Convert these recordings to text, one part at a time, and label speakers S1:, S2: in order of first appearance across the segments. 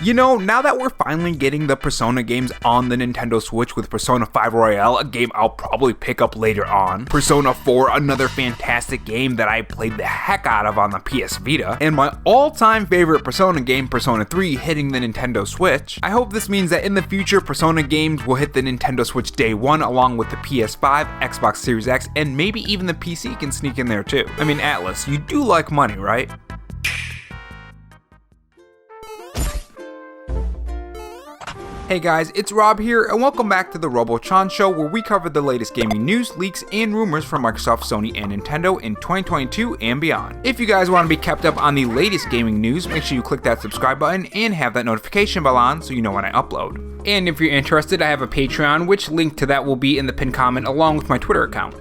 S1: You know, now that we're finally getting the Persona games on the Nintendo Switch with Persona 5 Royale, a game I'll probably pick up later on, Persona 4, another fantastic game that I played the heck out of on the PS Vita, and my all-time favorite Persona game, Persona 3, hitting the Nintendo Switch, I hope this means that in the future, Persona games will hit the Nintendo Switch day one along with the PS5, Xbox Series X, and maybe even the PC can sneak in there too. I mean, Atlas, you do like money, right? Hey guys, it's Rob here, and welcome back to the Robo Show, where we cover the latest gaming news, leaks, and rumors from Microsoft, Sony, and Nintendo in 2022 and beyond. If you guys want to be kept up on the latest gaming news, make sure you click that subscribe button and have that notification bell on so you know when I upload. And if you're interested, I have a Patreon, which link to that will be in the pinned comment along with my Twitter account.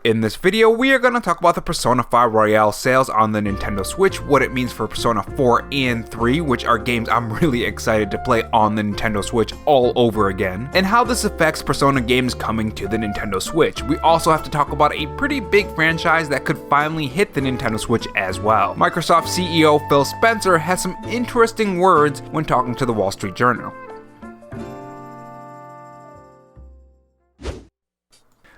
S1: In this video, we are going to talk about the Persona 5 Royale sales on the Nintendo Switch, what it means for Persona 4 and 3, which are games I'm really excited to play on the Nintendo Switch all over again, and how this affects Persona games coming to the Nintendo Switch. We also have to talk about a pretty big franchise that could finally hit the Nintendo Switch as well. Microsoft CEO Phil Spencer has some interesting words when talking to the Wall Street Journal.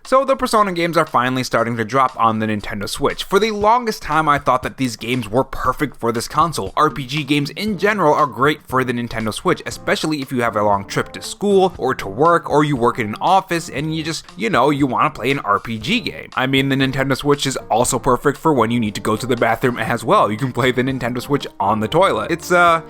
S1: So the Persona games are finally starting to drop on the Nintendo Switch. For the longest time, I thought that these games were perfect for this console. RPG games in general are great for the Nintendo Switch, especially if you have a long trip to school or to work, or you work in an office and you just, you want to play an RPG game. I mean, the Nintendo Switch is also perfect for when you need to go to the bathroom as well. You can play the Nintendo Switch on the toilet. It's a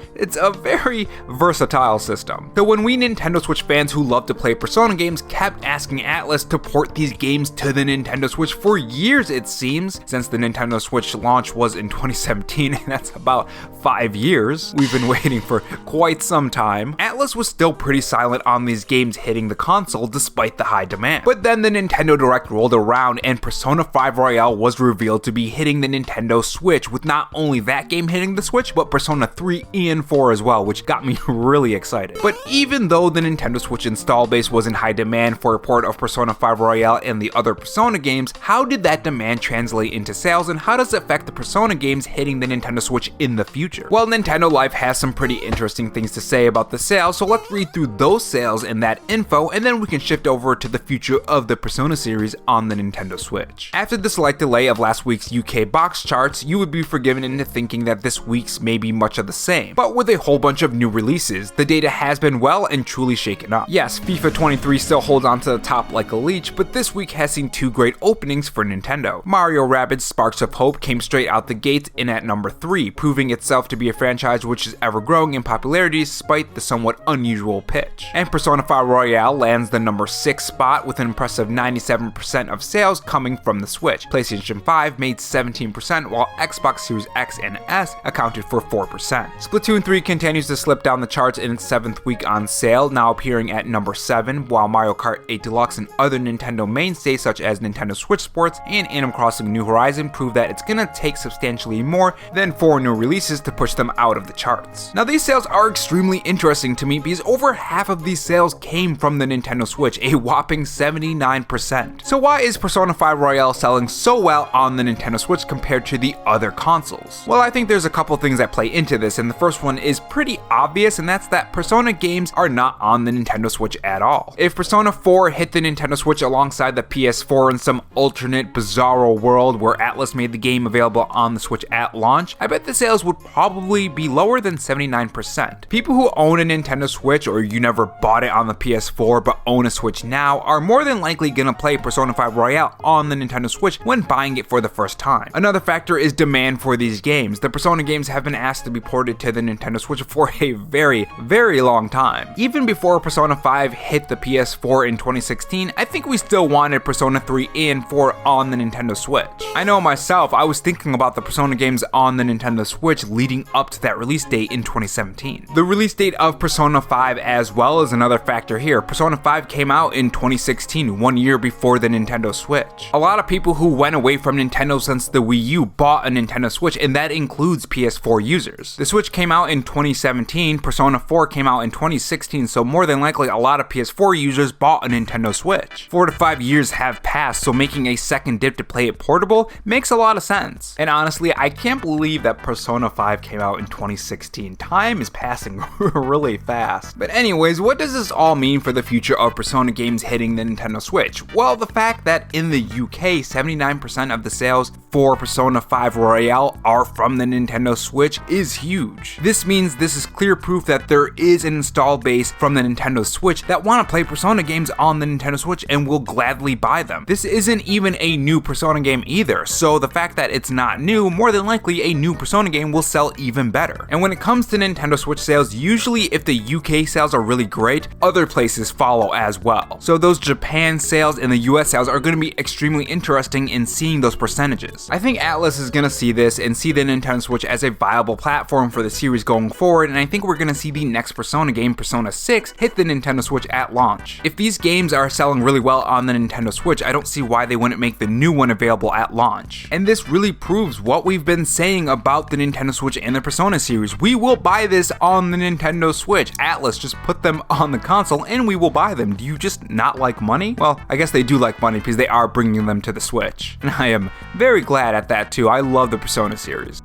S1: very versatile system. So when we Nintendo Switch fans who love to play Persona games kept asking Atlas to port these games to the Nintendo Switch for years, it seems, since the Nintendo Switch launch was in 2017, and that's about 5 years. We've been waiting for quite some time. Atlas was still pretty silent on these games hitting the console despite the high demand. But then the Nintendo Direct rolled around and Persona 5 Royale was revealed to be hitting the Nintendo Switch, with not only that game hitting the Switch, but Persona 3 and 4 as well, which got me really excited. But even though the Nintendo Switch install base was in high demand for a port of Persona 5 Royale and the other Persona games, how did that demand translate into sales, and how does it affect the Persona games hitting the Nintendo Switch in the future? Well, Nintendo Life has some pretty interesting things to say about the sales, so let's read through those sales and that info, and then we can shift over to the future of the Persona series on the Nintendo Switch. After the slight delay of last week's UK box charts, you would be forgiven into thinking that this week's may be much of the same, but with a whole bunch of new releases, the data has been well and truly shaken up. Yes, FIFA 23 still holds on to the top like a leech, but this week has seen two great openings for Nintendo. Mario Rabbids Sparks of Hope came straight out the gates in at number 3, proving itself to be a franchise which is ever growing in popularity despite the somewhat unusual pitch. And Persona 5 Royale lands the number 6 spot with an impressive 97% of sales coming from the Switch. PlayStation 5 made 17%, while Xbox Series X and S accounted for 4%. Splatoon 3 continues to slip down the charts in its 7th week on sale, now appearing at number 7, while Mario Kart 8 Deluxe and other Nintendo mainstays such as Nintendo Switch Sports and Animal Crossing New Horizon prove that it's gonna take substantially more than 4 new releases to push them out of the charts. Now these sales are extremely interesting to me because over half of these sales came from the Nintendo Switch, a whopping 79%. So why is Persona 5 Royale selling so well on the Nintendo Switch compared to the other consoles? Well, I think there's a couple things that play into this, and the first one is pretty obvious, and that's that Persona games are not on the Nintendo Switch at all. If Persona 4 hit the Nintendo Switch alongside the PS4 in some alternate bizarro world where Atlas made the game available on the Switch at launch, I bet the sales would probably be lower than 79%. People who own a Nintendo Switch, or you never bought it on the PS4 but own a Switch now, are more than likely gonna play Persona 5 Royale on the Nintendo Switch when buying it for the first time. Another factor is demand for these games. The Persona games have been asked to be ported to the Nintendo Switch for a very, very long time. Even before Persona 5 hit the PS4 in 2016, I think we still wanted Persona 3 and 4 on the Nintendo Switch. I know myself, I was thinking about the Persona games on the Nintendo Switch leading up to that release date in 2017. The release date of Persona 5 as well is another factor here. Persona 5 came out in 2016, 1 year before the Nintendo Switch. A lot of people who went away from Nintendo since the Wii U bought a Nintendo Switch, and that includes PS4 users. The Switch came out in 2017, Persona 4 came out in 2016, so more than likely a lot of PS4 users bought a Nintendo Switch. 4 to 5 5 years have passed, so making a second dip to play it portable makes a lot of sense. And honestly, I can't believe that Persona 5 came out in 2016. Time is passing really fast. But anyways, what does this all mean for the future of Persona games hitting the Nintendo Switch? Well, the fact that in the UK, 79% of the sales for Persona 5 Royale are from the Nintendo Switch is huge. This means this is clear proof that there is an install base from the Nintendo Switch that want to play Persona games on the Nintendo Switch and will gladly buy them. This isn't even a new Persona game either, so the fact that it's not new, more than likely a new Persona game will sell even better. And when it comes to Nintendo Switch sales, usually if the UK sales are really great, other places follow as well. So those Japan sales and the US sales are going to be extremely interesting in seeing those percentages. I think Atlus is going to see this and see the Nintendo Switch as a viable platform for the series going forward, and I think we're going to see the next Persona game, Persona 6, hit the Nintendo Switch at launch. If these games are selling really well on the Nintendo Switch, I don't see why they wouldn't make the new one available at launch. And this really proves what we've been saying about the Nintendo Switch and the Persona series. We will buy this on the Nintendo Switch. Atlus, just put them on the console and we will buy them. Do you just not like money? Well, I guess they do like money because they are bringing them to the Switch. And I am very glad at that too. I love the Persona series.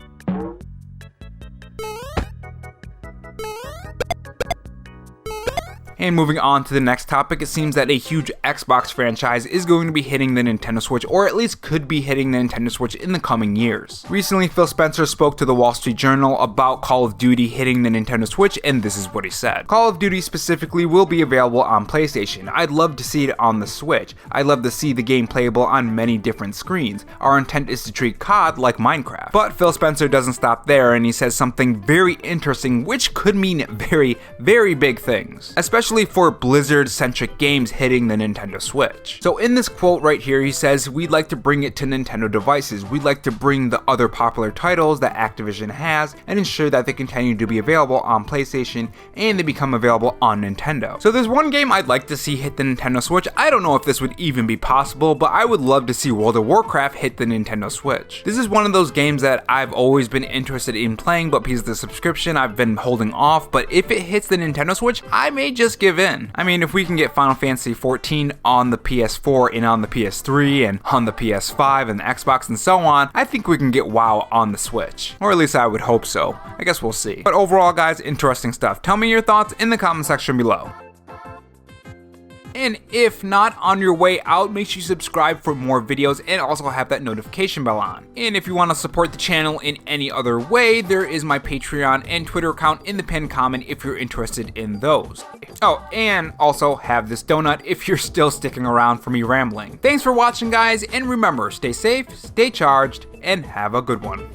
S1: And moving on to the next topic, it seems that a huge Xbox franchise is going to be hitting the Nintendo Switch, or at least could be hitting the Nintendo Switch in the coming years. Recently, Phil Spencer spoke to the Wall Street Journal about Call of Duty hitting the Nintendo Switch, and this is what he said. Call of Duty specifically will be available on PlayStation. I'd love to see it on the Switch. I'd love to see the game playable on many different screens. Our intent is to treat COD like Minecraft. But Phil Spencer doesn't stop there, and he says something very interesting, which could mean very, very big things, especially for Blizzard-centric games hitting the Nintendo Switch. So in this quote right here, he says, "We'd like to bring it to Nintendo devices. We'd like to bring the other popular titles that Activision has and ensure that they continue to be available on PlayStation and they become available on Nintendo." So there's one game I'd like to see hit the Nintendo Switch. I don't know if this would even be possible, but I would love to see World of Warcraft hit the Nintendo Switch. This is one of those games that I've always been interested in playing, but because of the subscription, I've been holding off. But if it hits the Nintendo Switch, I may just give in. I mean, if we can get Final Fantasy XIV on the PS4 and on the PS3 and on the PS5 and the Xbox and so on, I think we can get WoW on the Switch. Or at least I would hope so. I guess we'll see. But overall, guys, interesting stuff. Tell me your thoughts in the comment section below. And if not, on your way out, make sure you subscribe for more videos and also have that notification bell on. And if you want to support the channel in any other way, there is my Patreon and Twitter account in the pinned comment if you're interested in those. Oh, and also have this donut if you're still sticking around for me rambling. Thanks for watching, guys, and remember, stay safe, stay charged, and have a good one.